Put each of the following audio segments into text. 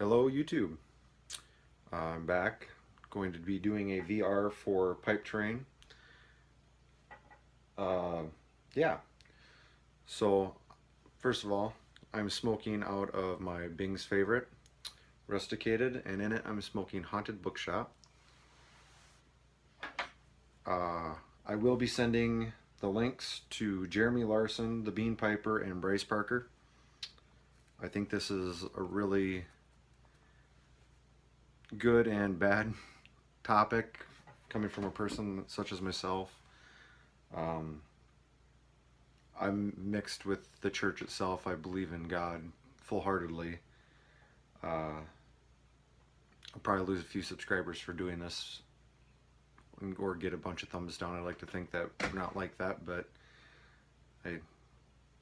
Hello YouTube. I'm back. Going to be doing a VR for Pipeterian. Uh, yeah. So first of all, I'm smoking out of my Bing's favorite, Rusticated, and in it I'm smoking Haunted Bookshop. Uh, I will be sending the links to Jeremy Larson, the Bean Piper, and Bryce Parker. I think this is a really good and bad topic coming from a person such as myself. Um, I'm mixed with the church itself. I believe in God full-heartedly. I'll probably lose a few subscribers for doing this or get a bunch of thumbs down. I like to think that I'm not like that, but I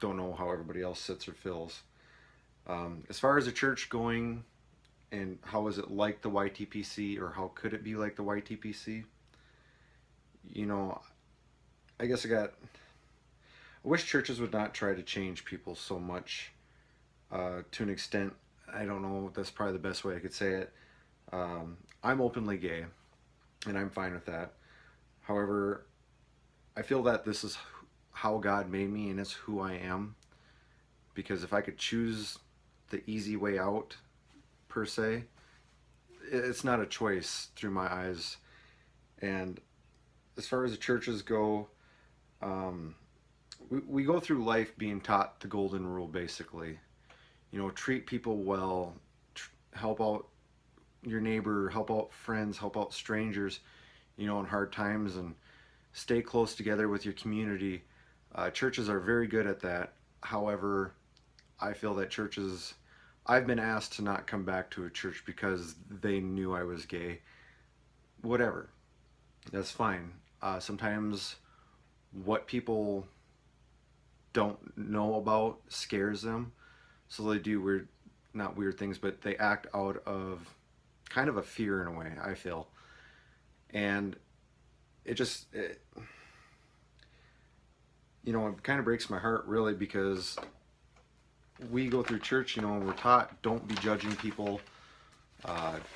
don't know how everybody else sits or feels. As far as the church going and how is it like the YTPC, or how could it be like the YTPC? You know, I guess I wish churches would not try to change people so much, to an extent. I don't know, that's probably the best way I could say it. I'm openly gay, and I'm fine with that. However, I feel that this is how God made me, and it's who I am. Because if I could choose the easy way out, per se, it's not a choice through my eyes. And as far as the churches go, we go through life being taught the golden rule, basically. You know, treat people well, help out your neighbor, help out friends, help out strangers, you know, in hard times, and stay close together with your community. Churches are very good at that. However, I feel that churches, I've been asked to not come back to a church because they knew I was gay. Whatever, that's fine. Sometimes what people don't know about scares them, so they do weird, not weird things, but they act out of kind of a fear in a way, I feel. And it kind of breaks my heart, really, because we go through church, you know, and we're taught, don't be judging people,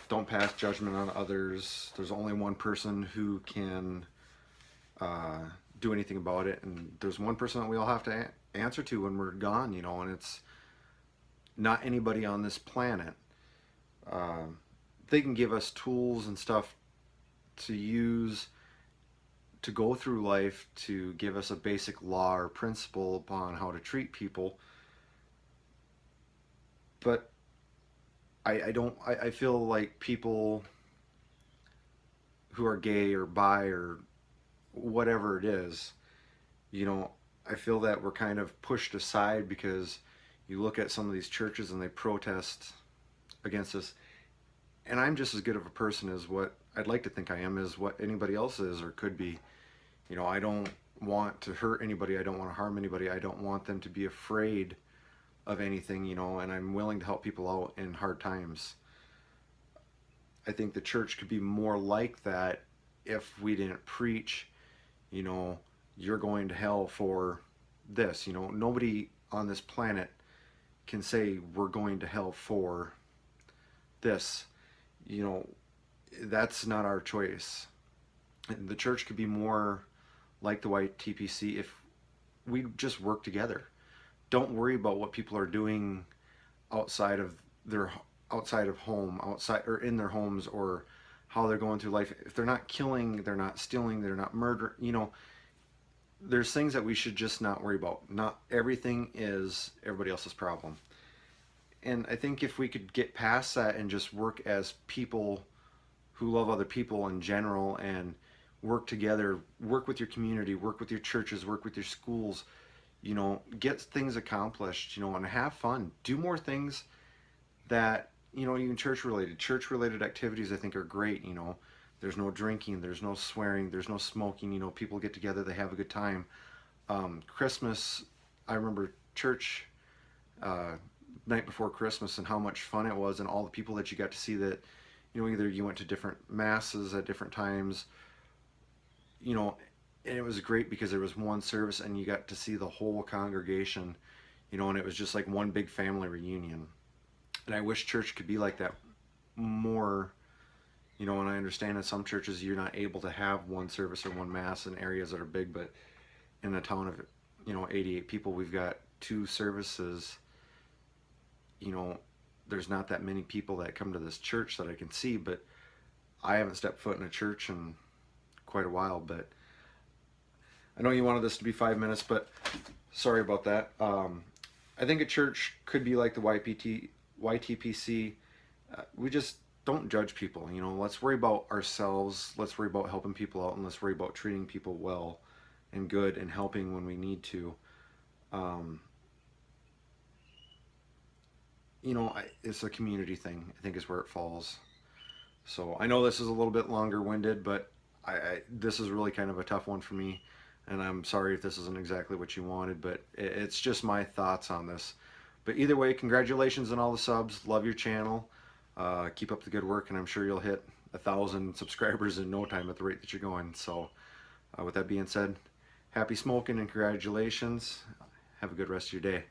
don't pass judgment on others. There's only one person who can do anything about it, and there's one person that we all have to answer to when we're gone, you know, and it's not anybody on this planet. They can give us tools and stuff to use to go through life, to give us a basic law or principle upon how to treat people. But I feel like people who are gay or bi or whatever it is, you know, I feel that we're kind of pushed aside because you look at some of these churches and they protest against us. And I'm just as good of a person as what I'd like to think I am, as what anybody else is or could be. You know, I don't want to hurt anybody. I don't want to harm anybody. I don't want them to be afraid of anything, you know, and I'm willing to help people out in hard times. I think the church could be more like that if we didn't preach, you know, you're going to hell for this. You know, nobody on this planet can say we're going to hell for this. You know, that's not our choice. And the church could be more like the white TPC if we just work together. Don't worry about what people are doing outside of home, outside or in their homes, or how they're going through life. If they're not killing, they're not stealing, they're not murdering, you know, there's things that we should just not worry about. Not everything is everybody else's problem. And I think if we could get past that and just work as people who love other people in general, and work together, work with your community, work with your churches, work with your schools, you know, get things accomplished, you know, and have fun. Do more things that, you know, even church related activities I think are great. You know, there's no drinking, there's no swearing, there's no smoking, you know, people get together, they have a good time. Christmas, I remember church, night before Christmas, and how much fun it was, and all the people that you got to see that, you know, either you went to different masses at different times, you know, and it was great because there was one service and you got to see the whole congregation, you know, and it was just like one big family reunion. And I wish church could be like that more. And I understand in some churches you're not able to have one service or one mass in areas that are big, but in a town of 88 people, we've got two services. you know there's not that many people that come to this church that I can see, but I haven't stepped foot in a church in quite a while. But I know you wanted this to be 5 minutes, but sorry about that. I think a church could be like the YTPC. We just don't judge people. Let's worry about ourselves. Let's worry about helping people out, and let's worry about treating people well and good and helping when we need to. Um, it's a community thing, I think, is where it falls. So I know this is a little bit longer winded, but this is really kind of a tough one for me. And I'm sorry if this isn't exactly what you wanted, but it's just my thoughts on this. But either way, congratulations on all the subs. Love your channel. Keep up the good work, and I'm sure you'll hit 1,000 subscribers in no time at the rate that you're going. So with that being said, happy smoking and congratulations. Have a good rest of your day.